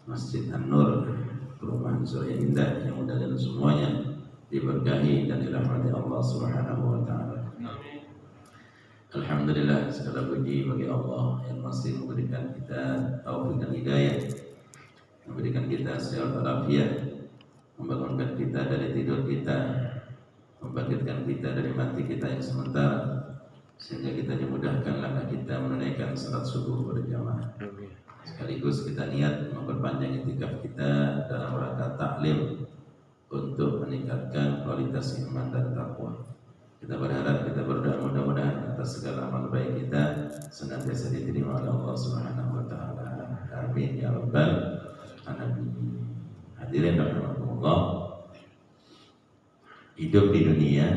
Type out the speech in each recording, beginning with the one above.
Masjid An-Nur, perumahan Surya Indah, yang mudah-mudahan semuanya diberkahi dan dirahmati Allah Subhanahu wa taala. Alhamdulillah, segala puji bagi Allah yang masih memberikan kita taufik dan hidayah, memberikan kita sehat walafiat, membangunkan kita dari tidur kita, membangkitkan kita dari mati kita yang sementara, sehingga kita dimudahkan langkah kita menunaikan salat subuh berjamaah. Sekaligus kita niat memperpanjang iktikaf kita dalam rangka taklim untuk meningkatkan kualitas iman dan takwa. Kita berharap, kita berdoa mudah-mudahan atas segala amal baik kita senantiasa diterima oleh Allah Subhanahu wa taala. Amin ya rabbal alamin. Hadirin rahimakumullah. Hidup di dunia,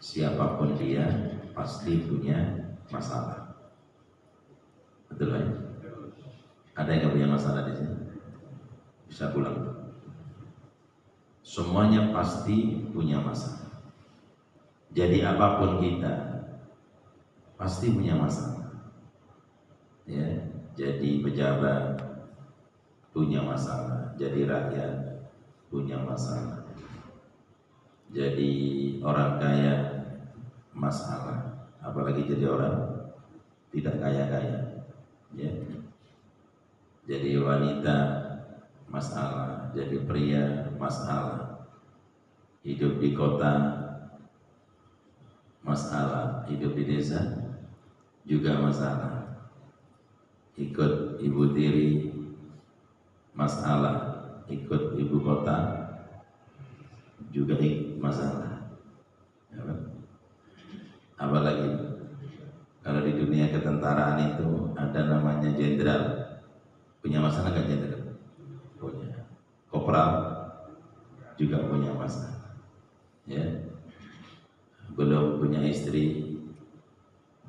siapapun dia pasti punya masalah. Betul kan? Ada yang punya masalah di sini? Bisa pulang. Semuanya pasti punya masalah. Jadi apapun kita pasti punya masalah. Ya, jadi pejabat punya masalah, jadi rakyat punya masalah, jadi orang kaya masalah, apalagi jadi orang tidak kaya-kaya. Ya. Jadi wanita masalah, jadi pria masalah, hidup di kota masalah, hidup di desa juga masalah, ikut ibu tiri masalah, ikut ibu kota juga masalah. Apalagi kalau di dunia ketentaraan itu ada namanya jenderal, punya masalah nggak jenderal? Punya. Kopral juga punya masalah. Ya. Belum punya istri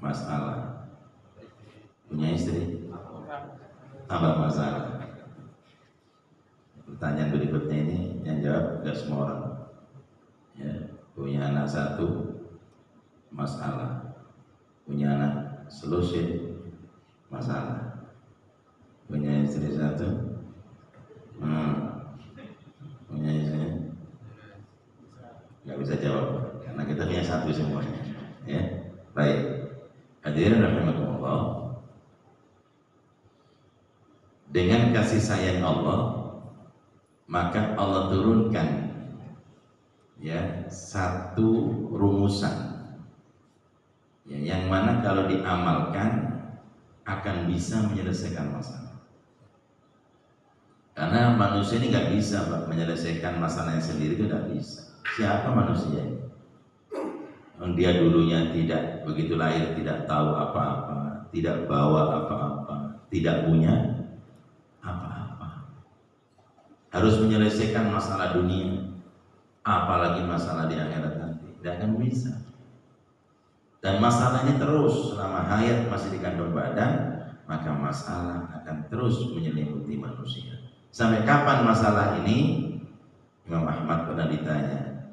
masalah, punya istri tambah masalah. Pertanyaan berikutnya ini yang jawab gak semua orang. Ya, punya anak satu masalah, punya anak selusin masalah, punya istri satu punya istri nggak bisa jawab. Nah, kita punya satu semuanya. Ya, baik. Hadirin rahimakumullah. Dengan kasih sayang Allah, maka Allah turunkan ya satu rumusan, ya, yang mana kalau diamalkan akan bisa menyelesaikan masalah. Karena manusia ini nggak bisa menyelesaikan masalahnya sendiri, itu nggak bisa. Siapa manusia ini? Dia dulunya tidak begitu lahir, tidak tahu apa-apa, tidak bawa apa-apa, tidak punya apa-apa. Harus menyelesaikan masalah dunia, apalagi masalah di akhirat nanti, tidak akan bisa. Dan masalahnya terus selama hayat masih di kandung badan, maka masalah akan terus menyelimuti manusia. Sampai kapan masalah ini? Imam Ahmad pernah ditanya,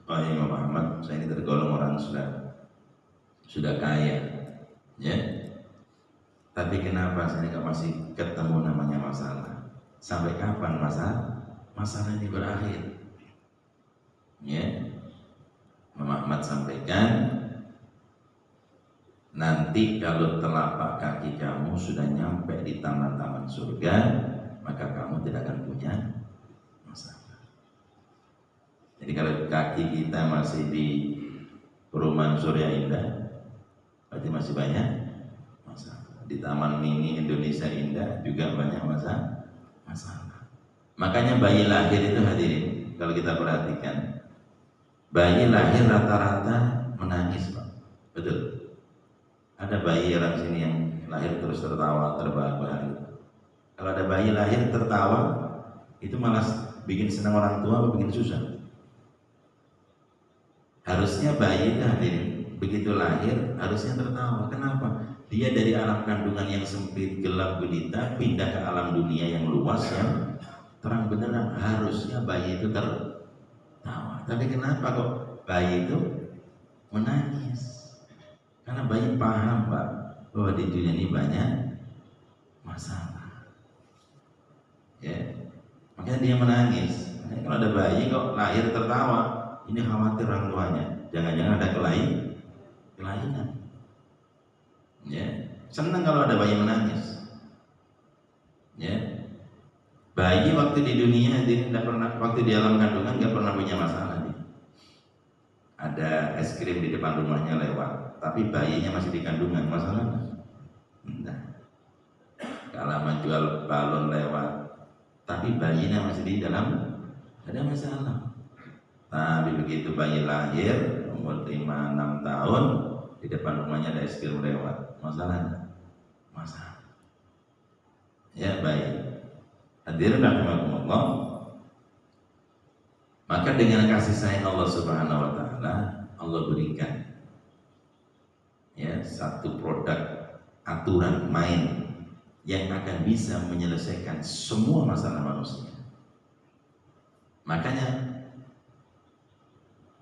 oh Imam Ahmad, saya ini tergolong orang sudah kaya, ya. Tapi kenapa saya nggak masih ketemu namanya masalah? Sampai kapan masalah ini berakhir? Ya, Imam Ahmad sampaikan, nanti kalau telapak kaki kamu sudah nyampe di taman-taman surga, maka kamu tidak akan punya masalah. Jadi kalau kaki kita masih di perumahan Surya Indah, berarti masih banyak masalah. Di Taman Mini Indonesia Indah juga banyak masalah. Makanya bayi lahir itu, hadirin, kalau kita perhatikan, bayi lahir rata-rata menangis, Pak. Betul. Ada bayi orang sini yang lahir terus tertawa, terbahak-bahak. Kalau ada bayi lahir tertawa, itu malah bikin senang orang tua atau bikin susah? Harusnya bayi itu, hadirin, begitu lahir harusnya tertawa. Kenapa? Dia dari alam kandungan yang sempit, gelap gulita, pindah ke alam dunia yang luas, yang terang benderang. Harusnya bayi itu tertawa. Tapi kenapa kok bayi itu menangis? Karena bayi paham, Pak, bahwa di dunia ini banyak masalah. Ya, makanya dia menangis. Makanya kalau ada bayi kok lahir tertawa, ini khawatir orang tuanya, jangan-jangan ada kelainan. Ya, senang kalau ada bayi menangis. Ya, bayi waktu di dunia dia tidak pernah, waktu di alam kandungan nggak pernah punya masalah dia. Ada es krim di depan rumahnya lewat, tapi bayinya masih di kandungan, masalah enggak. Kalau menjual balon lewat, tapi bayinya masih di dalam, ada masalah. Tapi begitu bayi lahir umur 5-6 tahun, di depan rumahnya ada es krim lewat, masalah? Masalah. Ya, baik. Hadirin rahimakumullah. Maka dengan kasih sayang Allah Subhanahu wa taala, Allah berikan ya satu produk aturan main yang akan bisa menyelesaikan semua masalah manusia. Makanya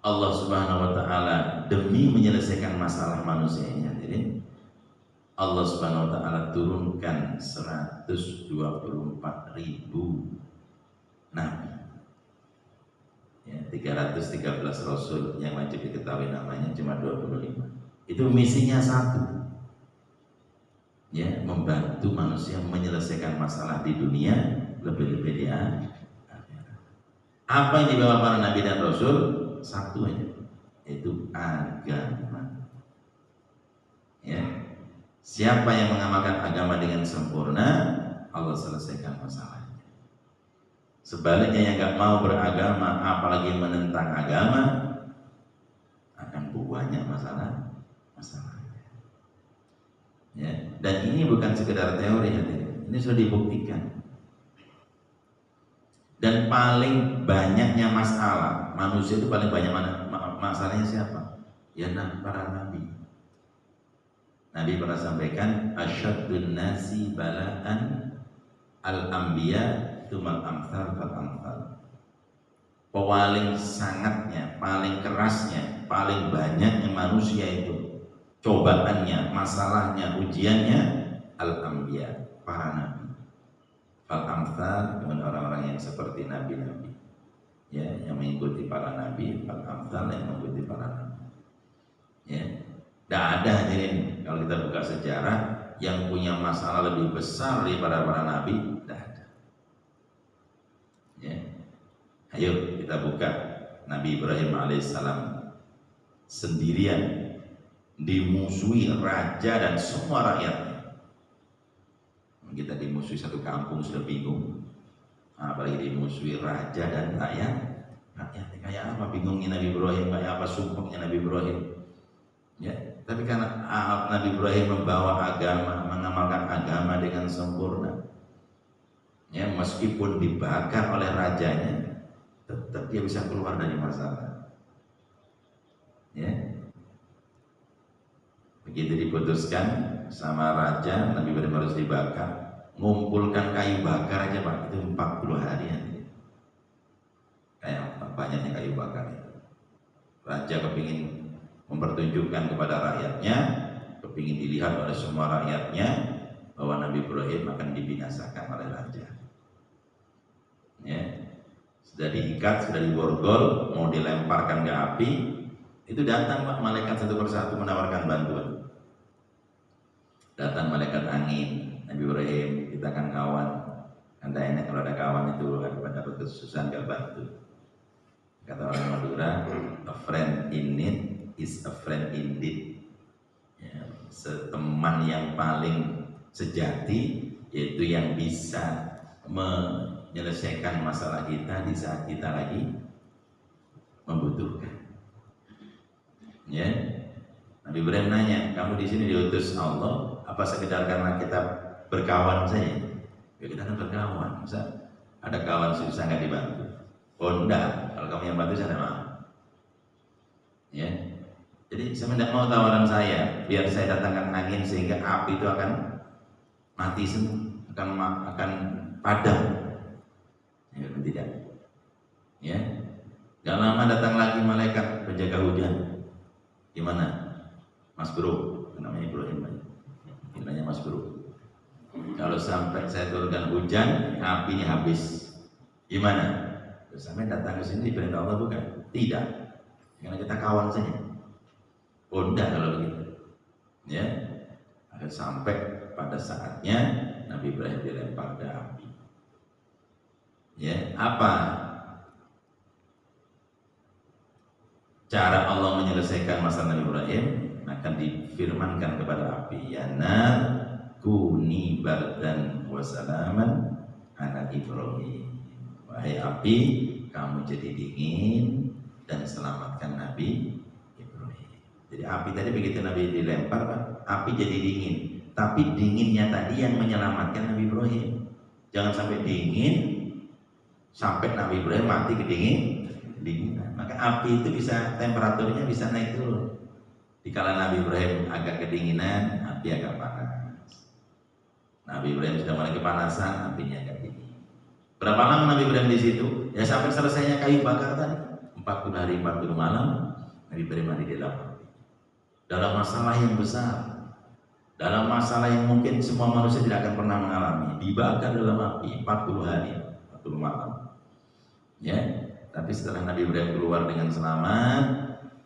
Allah Subhanahu wa taala demi menyelesaikan masalah manusia ini, hadirin, Allah Subhanahu wa taala turunkan 124.000 nabi. Ya, 313 rasul yang wajib diketahui namanya cuma 25. Itu misinya satu. Ya, membantu manusia menyelesaikan masalah di dunia, lebih-lebih di akhirat. Apa yang dibawa para nabi dan rasul? Satu aja, yaitu agama. Ya. Siapa yang mengamalkan agama dengan sempurna, Allah selesaikan masalahnya. Sebaliknya yang gak mau beragama, apalagi menentang agama, akan banyak masalah. Ya, dan ini bukan sekedar teori, ini sudah dibuktikan. Dan paling banyaknya masalah manusia itu paling banyak masalahnya siapa? Ya, para nabi. Nabi pernah sampaikan, asyaddun nasi bala'an al-anbiya tumal amsal fal amsal. Paling sangatnya, paling kerasnya, paling banyaknya manusia itu cobaannya, masalahnya, ujiannya al-anbiya, para nabi. Fal amsal, kemudian orang-orang yang seperti nabi-nabi, ya, yang mengikuti para nabi. Fal amsal, yang mengikuti para nabi. Ya, tidak ada, hadirin, kalau kita buka sejarah yang punya masalah lebih besar daripada para nabi, tidak ada. Ya, ayo kita buka Nabi Ibrahim alaihissalam sendirian dimusuhi raja dan semua rakyatnya. Kita dimusuhi satu kampung sudah bingung, apalagi dimusuhi raja dan rakyatnya kayak apa? Bingungnya Nabi Ibrahim, kayak apa sumpahnya Nabi Ibrahim. Ya, tapi karena Nabi Ibrahim membawa agama, mengamalkan agama dengan sempurna, ya, meskipun dibakar oleh rajanya, tetap dia bisa keluar dari masalah. Ya, begitu diputuskan sama raja, Nabi Ibrahim harus dibakar, ngumpulkan kayu bakar aja Pak, itu 40 hari ya. Kayak banyaknya kayu bakar itu. Raja kepingin mempertunjukkan kepada rakyatnya, kepingin dilihat oleh semua rakyatnya bahwa Nabi Ibrahim akan dibinasakan oleh raja. Ya, sudah diikat, sudah diborgol, mau dilemparkan ke api, itu datang Pak malaikat satu persatu menawarkan bantuan. Datang malaikat angin, Nabi Ibrahim, kita kan kawan, anda enak kalau ada kawan itu kan dapat kesusahan gak bantu. Kata orang Madura, a friend in need is a friend indeed. Ya, teman yang paling sejati yaitu yang bisa menyelesaikan masalah kita di saat kita lagi membutuhkan. Ya, Nabi Ibrahim nanya, kamu di sini diutus Allah apa sekedar karena kita berkawan saja? Ya, kita kan berkawan, masa ada kawan susah nggak dibantu? Oh enggak, kalau kamu yang bantu saya tidak mau. Ya, jadi saya tidak mau tawaran saya, biar saya datangkan angin sehingga api itu akan mati semua, akan padam. Ya, tidak. Ya, gak lama datang lagi malaikat penjaga hujan. Gimana? Mas Bro, namanya Ibrahim, namanya Mas Bro. Kalau sampai saya turunkan hujan, apinya habis. Gimana? Terus sampai datang ke sini diperintah Allah bukan? Tidak. Karena kita kawan saja. Oh enggak kalau begitu. Ya. Akan sampai pada saatnya Nabi Ibrahim dilempar ke api. Ya, apa cara Allah menyelesaikan masalah Nabi Ibrahim? Akan difirmankan kepada api, ya nar kuni bardan wa salaman ala Ibrahim. Wahai api, kamu jadi dingin dan selamatkan Nabi Ibrahim. Jadi api tadi begitu Nabi dilempar, Pak, api jadi dingin. Tapi dinginnya tadi yang menyelamatkan Nabi Ibrahim. Jangan sampai dingin sampai Nabi Ibrahim mati kedinginan. Maka api itu bisa temperaturnya bisa naik turun. Dikala Nabi Ibrahim agak kedinginan, api agak panas. Nabi Ibrahim sudah mulai kepanasan, apinya agak dingin. Berapa lama Nabi Ibrahim di situ? Ya sampai selesainya kayu bakar tadi. 40 hari 40 malam Nabi Ibrahim mandi di dalam api. Dalam masalah yang besar, dalam masalah yang mungkin semua manusia tidak akan pernah mengalami, dibakar dalam api 40 hari 40 malam. Ya, tapi setelah Nabi Ibrahim keluar dengan selamat,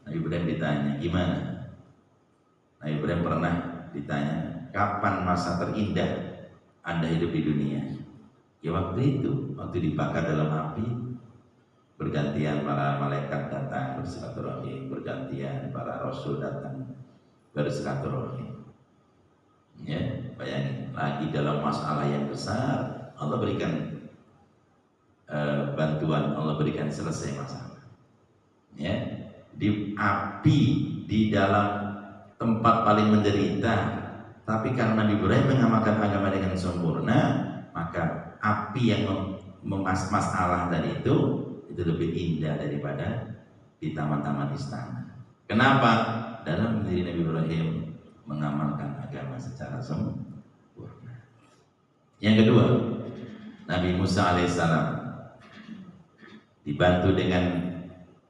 Nabi Ibrahim ditanya, gimana? Nabi Ibrahim pernah ditanya, kapan masa terindah Anda hidup di dunia? Ya waktu itu, waktu dibakar dalam api, bergantian para malaikat datang bersilaturahim, bergantian para rasul datang bersilaturahim. Ya, bayangin lagi dalam masalah yang besar, Allah berikan bantuan, Allah berikan selesai masalah. Ya, di api di dalam tempat paling menderita, tapi karena Nabi Ibrahim mengamalkan agama dengan sempurna, maka api yang masalah tadi itu lebih indah daripada di taman-taman istana. Kenapa? Dalam diri Nabi Ibrahim mengamalkan agama secara sempurna. Yang kedua, Nabi Musa alaihissalam dibantu dengan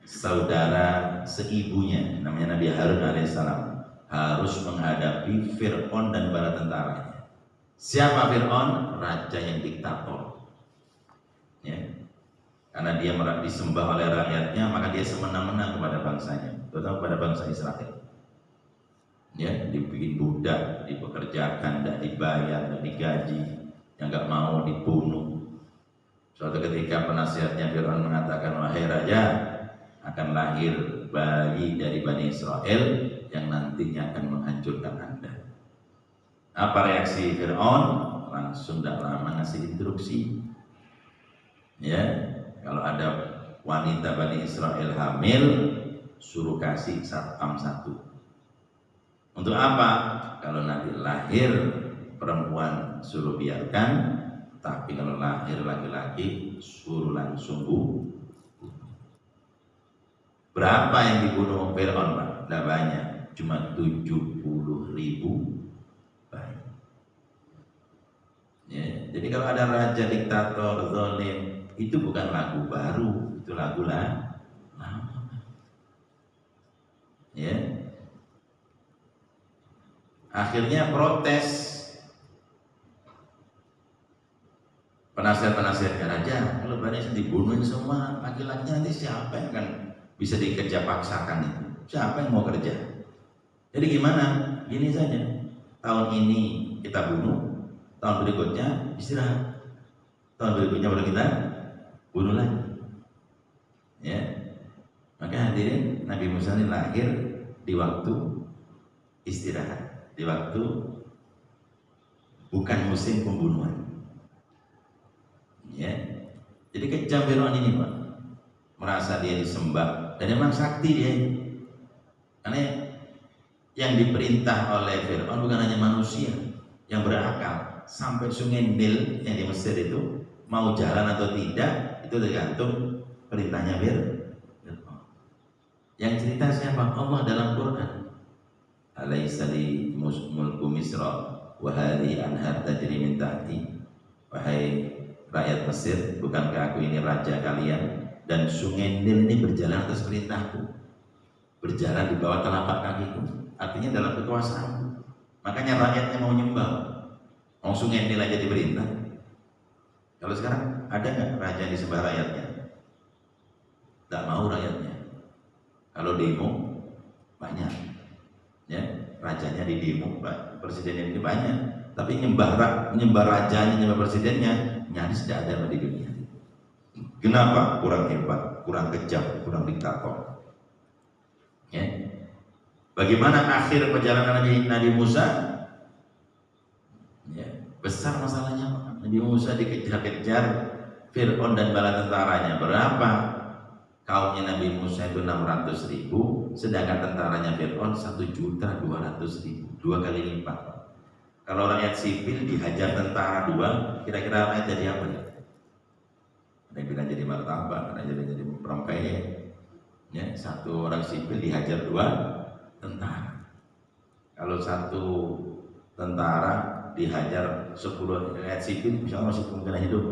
saudara seibunya, namanya Nabi Harun alaihissalam, harus menghadapi Fir'aun dan bala tentaranya. Siapa Fir'aun? Raja yang diktator. Ya. Karena dia disembah oleh rakyatnya, maka dia semena-mena kepada bangsanya, terutama kepada bangsa Israel. Ya, dibikin budak, dipekerjakan, tidak dibayar, tidak digaji, yang nggak mau dibunuh. Suatu ketika penasihatnya Fir'aun mengatakan, wahai raja, akan lahir bayi dari Bani Israel yang nantinya akan menghancurkan Anda. Apa reaksi Fir'aun? Langsung tidak lama ngasih instruksi. Ya, kalau ada wanita Bani Israel hamil, suruh kasih satpam 1. Untuk apa? Kalau nanti lahir perempuan suruh biarkan, tapi kalau lahir laki-laki suruh langsung bunuh. Berapa yang dibunuh Fir'aun, Pak? Tidak banyak, cuma 70.000 bayi. Ya, jadi kalau ada raja diktator zalim, itu bukan lagu baru, itu lagu lama. Ya. Akhirnya protes penasihat-penasihatnya, raja, kalau Bani dibunuhin semua laki-lakinya, nanti siapa yang akan bisa dikerja paksakan itu? Siapa yang mau kerja? Jadi gimana? Gini saja, tahun ini kita bunuh, tahun berikutnya istirahat, tahun berikutnya baru kita bunuh lagi. Ya, maka hadirin, Nabi Musa ini lahir di waktu istirahat, di waktu bukan musim pembunuhan. Ya, jadi kejam Fir'aun ini, Pak, merasa dia disembah dan memang sakti dia. Karena yang diperintah oleh Fir'aun bukan hanya manusia yang berakal, sampai sungai Nil yang di Mesir itu mau jalan atau tidak itu tergantung perintahnya Fir'aun. Yang cerita siapa? Allah dalam Quran. Alaysa li mulku Misra wa hadhihi anhar tajri min tahti. Wahai rakyat Mesir, bukankah aku ini raja kalian dan sungai Nil ini berjalan atas perintahku, berjalan di bawah telapak kakiku, artinya dalam kekuasaanku. Makanya rakyatnya mau nyembah, Langsung ngentil aja diperintah. Kalau sekarang ada nggak raja disembah rakyatnya? Nggak mau rakyatnya. Kalau demo banyak, ya rajanya di demo, presidennya ini banyak. Tapi nyembah rajanya, nyembah presidennya nyaris tidak ada di dunia. Kenapa? Kurang hebat, kurang kejam, kurang diktator. Ya. Bagaimana akhir perjalanan Nabi Musa? Ya, besar masalahnya. Nabi Musa dikejar-kejar Fir'aun dan bala tentaranya. Berapa? Kaumnya Nabi Musa itu 600.000, sedangkan tentaranya Fir'aun 1.200.000, 2 kali lipat. Kalau rakyat sipil dihajar tentara 2, kira-kira rakyat jadi apa ya? Ada yang bilang jadi martabak, ada yang jadi perempeyek. Ya, satu orang sipil dihajar 2 tentara. Kalau satu tentara dihajar 10 rakyat sipil, misalnya masih kemungkinan hidup.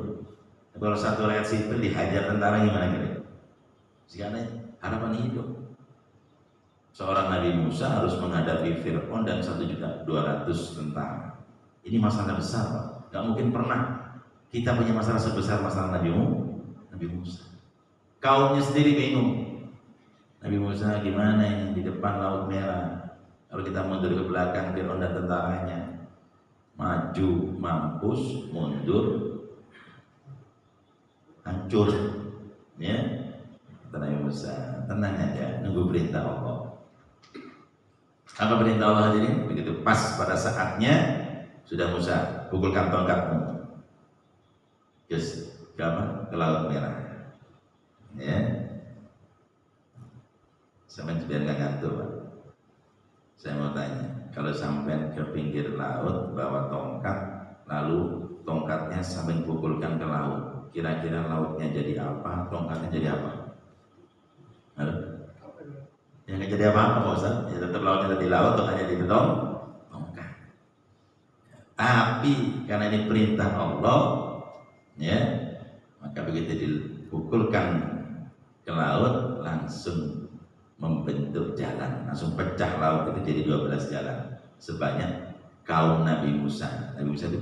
Kalau satu rakyat sipil dihajar tentara gimana kira-kira? Sekarang harapan hidup. Seorang Nabi Musa harus menghadapi Fir'aun dan 1.200.000 tentara. Ini masalah besar, Pak. Gak mungkin pernah kita punya masalah sebesar masalah Nabi Musa. Kaumnya sendiri bingung. Nabi Musa gimana ini di depan Laut Merah? Kalau kita mundur ke belakang Fir'aun dan tentaranya, maju mampus, mundur hancur. Ya, Nabi Musa tenang aja, nunggu perintah Allah. Apa perintah Allah hadirin? Begitu pas pada saatnya, sudah Musa pukulkan tongkatmu, ke Laut Merah. Ya, sampai biar nggak ngantuk, Pak. Saya mau tanya, kalau sampai ke pinggir laut bawa tongkat, lalu tongkatnya sampai pukulkan ke laut, kira-kira lautnya jadi apa? Tongkatnya jadi apa? Halo? Ya nggak jadi apa-apa, Pak Ustaz. Ya tetap lautnya di laut, tongkatnya di tongkat. Tapi karena ini perintah Allah, ya, maka begitu dipukulkan ke laut langsung membentuk jalan, langsung pecah laut itu jadi 12 jalan sebanyak kaum Nabi Musa. Nabi Musa itu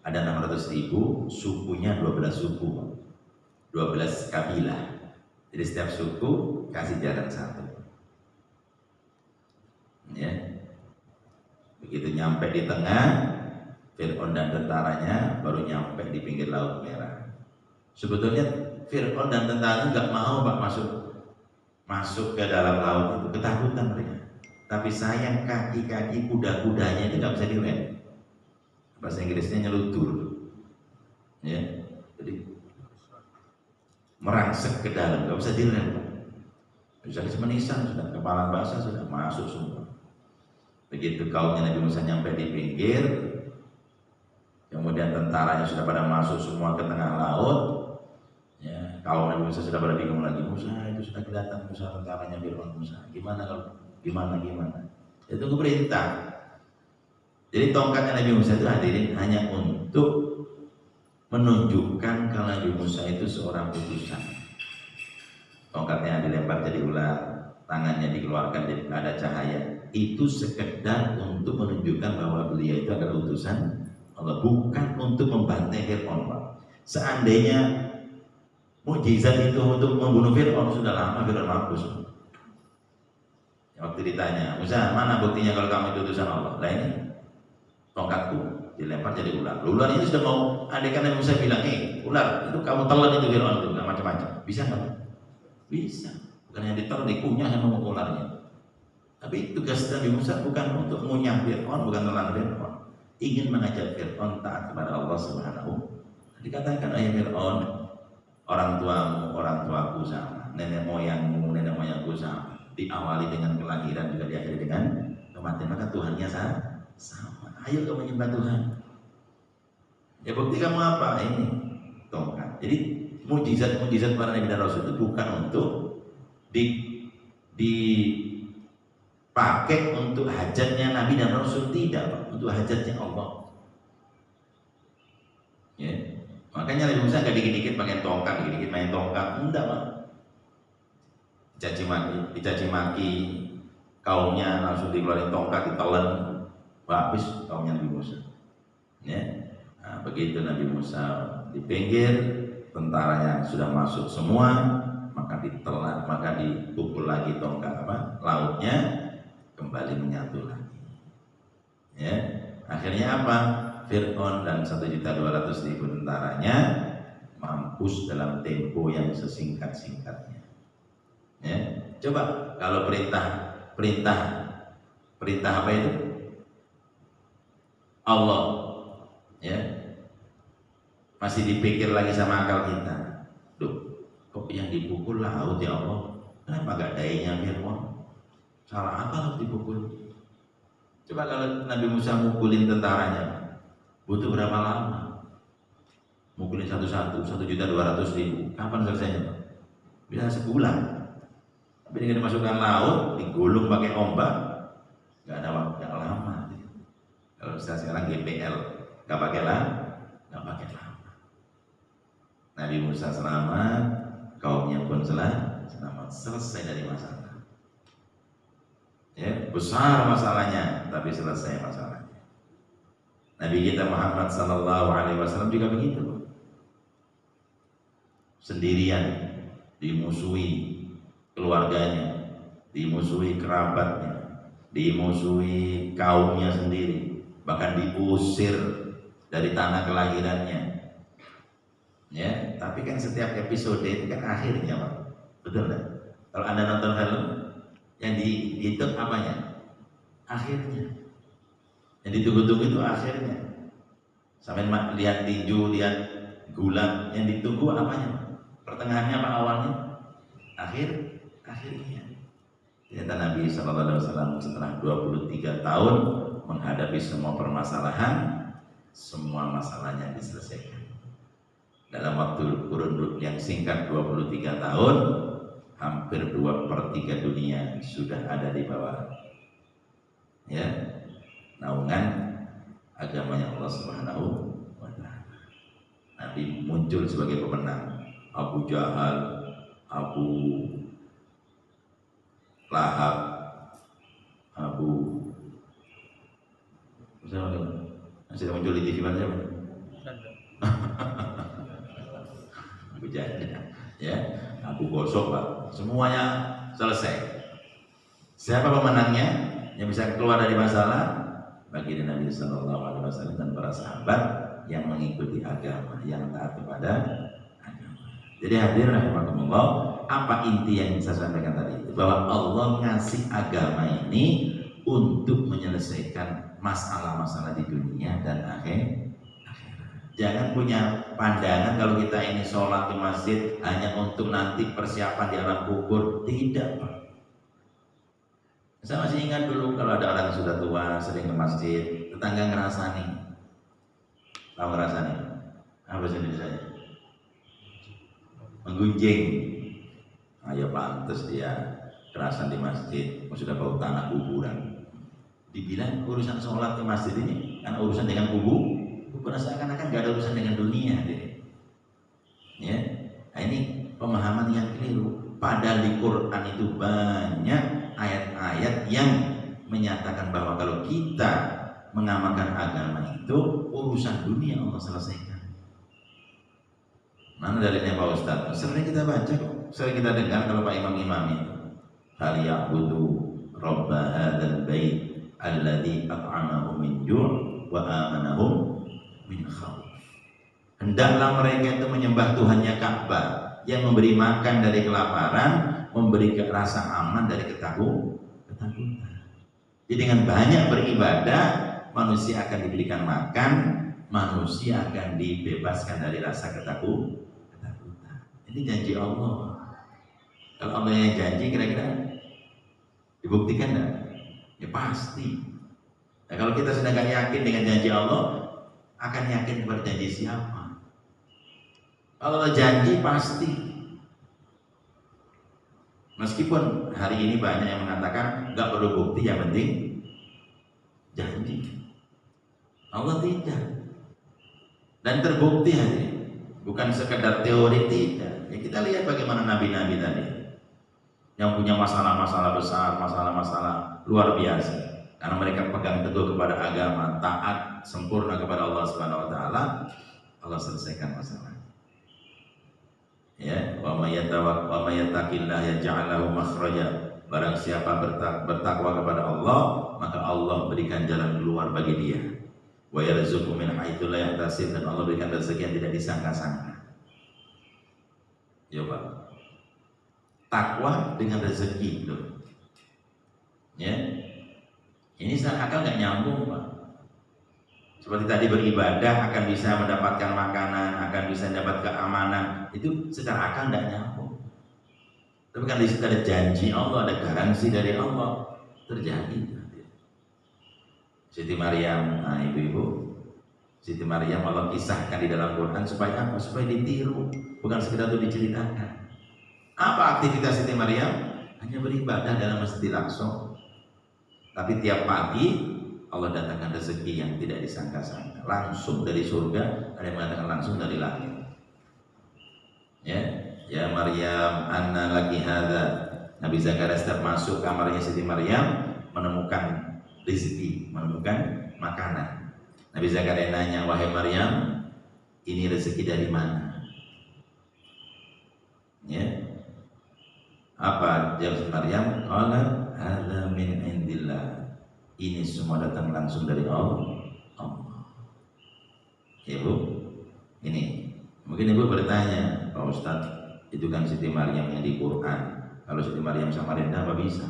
ada 600.000, sukunya 12 suku, 12 kabilah. Jadi setiap suku kasih jalan satu. Ya, begitu nyampe di tengah, Fir'aun dan tentaranya baru nyampe di pinggir Laut Merah. Sebetulnya Fir'aun dan tentaranya nggak mau, Pak, masuk ke dalam laut itu, ketakutan mereka. Tapi sayang kaki-kaki kuda-kudanya itu nggak bisa direm. Bahasa Inggrisnya nyelutur. Ya, jadi merangsek ke dalam, nggak bisa direm. Bisa semenisan sudah, kepala basah sudah masuk semua. Begitu kaumnya Nabi Musa nyampe di pinggir, kemudian tentaranya sudah pada masuk semua ke tengah laut. Ya, kaum Nabi Musa sudah pada bingung lagi. Musa itu sudah kelihatan, Musa tentaranya Fir'aun. Musa gimana kalau gimana? Itu perintah. Jadi tongkatnya Nabi Musa itu hadirin hanya untuk menunjukkan kalau Nabi Musa itu seorang utusan. Tongkatnya dilempar jadi ular, tangannya dikeluarkan jadi ada cahaya. Itu sekedar untuk menunjukkan bahwa beliau itu adalah utusan Allah, bukan untuk membantai Fir'aun, Pak. Seandainya mukjizat itu untuk membunuh Fir'aun, sudah lama Fir'aun mampus. Waktu ditanya, Musa, mana buktinya kalau kamu itu utusan Allah? Lah ini tongkatku dilempar jadi ular. Ular ini sudah mau, andaikan Nabi Musa bilang, ular itu kamu telan itu Fir'aun itu, nggak macam-macam. Bisa nggak? Bisa. Bukan yang ditelan, dikunyah sama ularnya. Tapi tugas Nabi Musa bukan untuk mengunyah Fir'aun, bukan telan Fir'aun. Ingin mengajak Fir'aun taat kepada Allah Subhanahu. Dikatakan ayat Fir'aun, orang tuaku sama, nenek moyangku sama. Diawali dengan kelahiran juga diakhiri dengan kematian, maka Tuhannya sama. Ayo kamu menyembah Tuhan. Ya bukti kamu apa? Ini tongkat. Jadi mujizat para nabi dan rasul itu bukan untuk dipakai untuk hajatnya nabi dan rasul, tidak, Pak. Untuk hajatnya Allah. Ya. Makanya Nabi Musa nggak dikit-dikit pakai tongkat, dikit-dikit main tongkat, enggak, Pak. Dicaci maki kaumnya, langsung dikeluarin tongkat, ditelan, habis kaumnya Nabi Musa. Ya. begitu Nabi Musa di pinggir, tentaranya sudah masuk semua, maka ditelan, maka dipukul lagi tongkat lautnya, kembali menyatu lagi. Ya, akhirnya apa? Fir'aun dan 1.200.000 tentaranya mampus dalam tempo yang sesingkat-singkatnya. Ya, coba kalau perintah apa itu? Allah, ya, masih dipikir lagi sama akal kita. Duh, kok yang dipukul laut ya Allah? Kenapa gak dainya Fir'aun? Salah apa harus dipukul? Coba kalau Nabi Musa mukulin tentaranya, butuh berapa lama? Mukulin satu-satu, 1.200.000. Kapan selesainya? Bisa sebulan. Tapi dengan dimasukkan laut, digulung pakai ombak, nggak ada waktu, nggak lama. Kalau sekarang GPL, nggak pakai lama. Nabi Musa selamat, kaumnya pun selamat, selesai dari masalah. Ya, besar masalahnya, tapi selesai masalahnya. Nabi kita Muhammad Sallallahu Alaihi Wasallam juga begitu, sendirian, dimusuhi keluarganya, dimusuhi kerabatnya, dimusuhi kaumnya sendiri, bahkan diusir dari tanah kelahirannya. Ya, tapi kan setiap episode itu kan akhirnya, Pak. Betul kan? Kalau Anda nonton film, yang dihitung apanya? Akhirnya. Yang ditunggu-tunggu itu akhirnya. Sampai lihat tinju, lihat gula, yang ditunggu apanya? Pertengahannya apa awalnya? Akhirnya. Ternyata Nabi SAW setelah 23 tahun menghadapi semua permasalahan, semua masalahnya diselesaikan. Dalam waktu kurun yang singkat 23 tahun, hampir 2/3 dunia sudah ada di bawah, ya, naungan agamanya Allah Subhanahu wa Ta'ala. Nabi muncul sebagai pemenang. Abu Jahal, Abu Lahab, masih muncul di TV mana siapa? Abu Jahal, ya, Abu Gosok, Pak. Semuanya selesai. Siapa pemenangnya yang bisa keluar dari masalah? Bagi Nabi Sallallahu Alaihi Wasallam dan para sahabat yang mengikuti agama, yang taat kepada agama. Jadi hadirin rahimakumullah, apa inti yang saya sampaikan tadi? Bahwa Allah ngasih agama ini untuk menyelesaikan masalah-masalah di dunia dan akhirat. Jangan punya pandangan kalau kita ini sholat di masjid hanya untuk nanti persiapan di alam kubur. Tidak, Pak. Saya masih ingat dulu kalau ada orang sudah tua sering ke masjid, tetangga ngerasani. Tahu ngerasani? Apa bahasa Indonesia? Menggunjing. Ayo pantes dia kerasan di masjid, sudah bau tanah kuburan. Dibilang urusan sholat di masjid ini kan urusan dengan kubur. Seakan-akan gak ada urusan dengan dunia, deh. Ya, nah ini pemahaman yang keliru. Padahal di Quran itu banyak ayat-ayat yang menyatakan bahwa kalau kita mengamalkan agama itu urusan dunia Allah selesaikan. Mana dalilnya Pak Ustadz? Sering kita baca kok, sering kita dengar kalau Pak Imam-imam itu hal ya'budu rabba hadzal bait alladzi at'amahum min ju' wa amanahum min khawf. Hendaklah mereka itu menyembah Tuhannya Ka'bah yang memberi makan dari kelaparan, memberi rasa aman dari ketakutan. Jadi dengan banyak beribadah, manusia akan diberikan makan, manusia akan dibebaskan dari rasa ketakutan. Ini janji Allah. Kalau Allah yang janji, kira-kira dibuktikan enggak? Ya pasti. Nah, kalau kita sedangkan yakin dengan janji Allah, akan yakin kepada janji siapa? Kalau Allah janji pasti. Meskipun hari ini banyak yang mengatakan nggak perlu bukti, yang penting janji. Allah tidak. Dan terbukti hari ini. Bukan sekedar teori, tidak. Ya kita lihat bagaimana nabi-nabi tadi yang punya masalah-masalah besar, masalah-masalah luar biasa. Karena mereka pegang teguh kepada agama, taat sempurna kepada Allah Subhanahu wa taala, Allah selesaikan masalah. Ya, wa may yattaqillaha yaj'al lahu makhraja. Barang siapa bertakwa kepada Allah, maka Allah berikan jalan keluar bagi dia. Wa yarzuqhu min haitsu la yahtasib, dan Allah berikan rezeki yang tidak disangka-sangka. Ya Pak. Takwa dengan rezeki loh. Ya. Ini seakan nggak nyambung Pak. Seperti tadi beribadah akan bisa mendapatkan makanan, akan bisa mendapat keamanan, itu secara akal tidak nyambung. Tapi kan di situ ada janji Allah, ada garansi dari Allah, terjadi. Siti Maryam, nah ibu-ibu, Siti Maryam Allah kisahkan di dalam Quran supaya apa? Supaya ditiru, bukan sekedar itu diceritakan. Apa aktivitas Siti Maryam? Hanya beribadah dalam Masjidil Aqsa. Tapi tiap pagi Allah datangkan rezeki yang tidak disangka-sangka, langsung dari surga, ada yang mengatakan langsung dari langit. Ya Maryam, anna laki hadza. Nabi Zakaria setiap masuk kamarnya Siti Maryam menemukan rezeki, menemukan makanan. Nabi Zakaria nanya, wahai Maryam, ini rezeki dari mana? Ya. Apa jawab Maryam? Qalat hadza min indillah. Ini semua datang langsung dari Allah. Ibu, ini mungkin ibu bertanya, Pak Ustadz, itu kan Siti Maryam yang di Quran. Kalau Siti Maryam Samarinda apa bisa?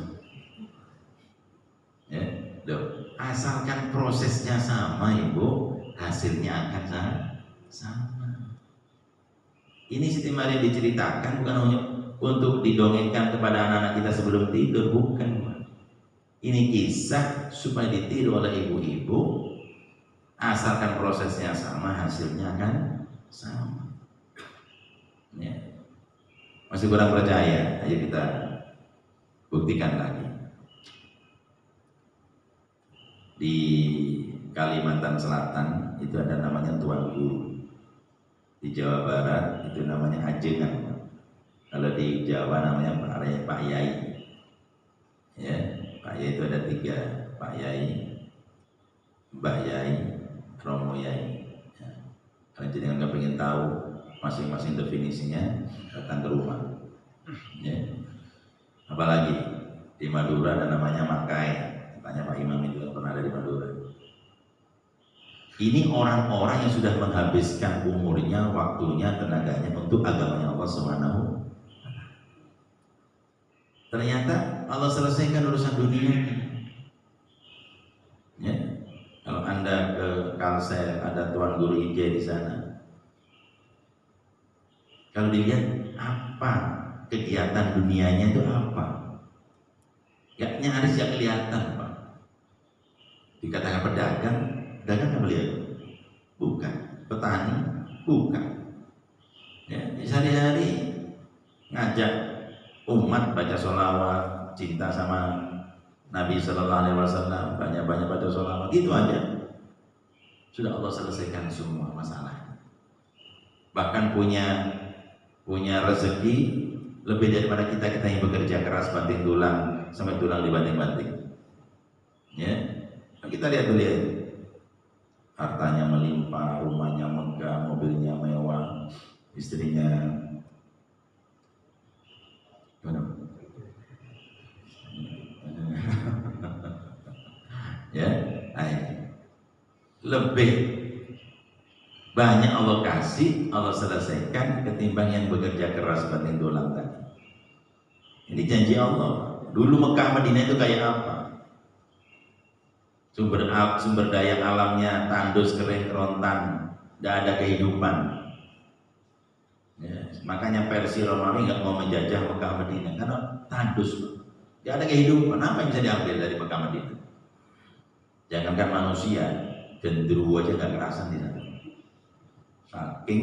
Ya, loh, asalkan prosesnya sama, ibu, hasilnya akan sama. Ini Siti Maryam diceritakan bukan hanya untuk didongengkan kepada anak-anak kita sebelum tidur, bukan. Ini kisah supaya ditiru oleh ibu-ibu, asalkan prosesnya sama, hasilnya akan sama. Ya. Masih kurang percaya? Ayo kita buktikan lagi. Di Kalimantan Selatan itu ada namanya Tuan Guru. Di Jawa Barat itu namanya ajengan. Kalau di Jawa namanya Pak Yai. Ya. Pak Yai itu ada 3, Pak Yai, Mbak Yai, Romo Yai. Ya. Kalau jenengan nggak pengen tahu masing-masing definisinya, datang ke rumah. Ya. Apalagi di Madura ada namanya Makai. Tanya Pak Imam itu pernah ada di Madura. Ini orang-orang yang sudah menghabiskan umurnya, waktunya, tenaganya untuk agamanya Allah Subhanahu. Ternyata Allah selesaikan urusan dunia. Ya. Kalau Anda ke Kalsel, ada Tuan Guru IJ di sana. Kalau dilihat apa kegiatan dunianya itu apa? Ya nyaris ya kelihatan Pak. Dikatakan pedagang, dagang apa lihat? Bukan. Petani, bukan. Ya, sehari-hari ngajak umat baca sholawat, cinta sama Nabi Sallallahu Alaihi Wasallam, banyak-banyak baca sholawat, gitu aja. Sudah Allah selesaikan semua masalah. Bahkan punya rezeki lebih daripada kita yang bekerja keras banting tulang sampai tulang dibanting-banting. Ya, kita lihat dulu ya. Hartanya melimpah, rumahnya megah, mobilnya mewah, istrinya ya, lebih banyak Allah kasih, Allah selesaikan ketimbang yang bekerja keras banting tulang tadi. Ini janji Allah. Dulu Mekah Madinah itu kayak apa? Sumber daya alamnya tandus, kering, kerontan, tidak ada kehidupan. Ya, makanya Persia Romawi nggak mau menjajah Mekah Madinah karena tandus, tidak ada kehidupan. Apa yang bisa diambil dari Mekah Madinah? Jangankan manusia, gendruwo aja nggak kerasan di sana. Saking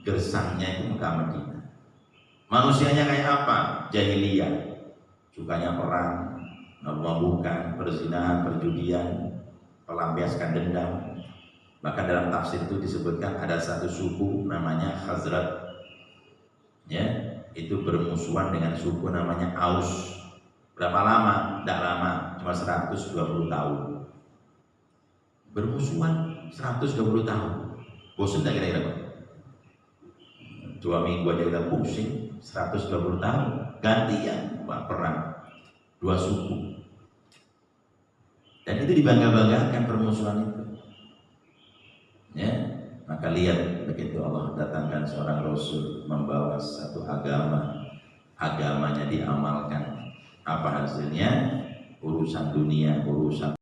gersangnya itu Mekah Madinah. Manusianya kayak apa? Jahiliyah, sukanya perang, mabuk-mabukan, perzinahan, perjudian, pelampiaskan dendam. Bahkan dalam tafsir itu disebutkan ada satu suku namanya Khazraj. Ya, itu bermusuhan dengan suku namanya Aus. Berapa lama? Tidak lama, cuma 120 tahun. Bermusuhan. 120 tahun. Bosan tak kira-kira Pak? 2 minggu aja udah pusing. 120 tahun gantian Pak, perang 2 suku. Dan itu dibangga-banggakan permusuhan itu. Ya, maka lihat begitu Allah datangkan seorang Rasul membawa satu agama, agamanya diamalkan. Apa hasilnya? Urusan dunia, urusan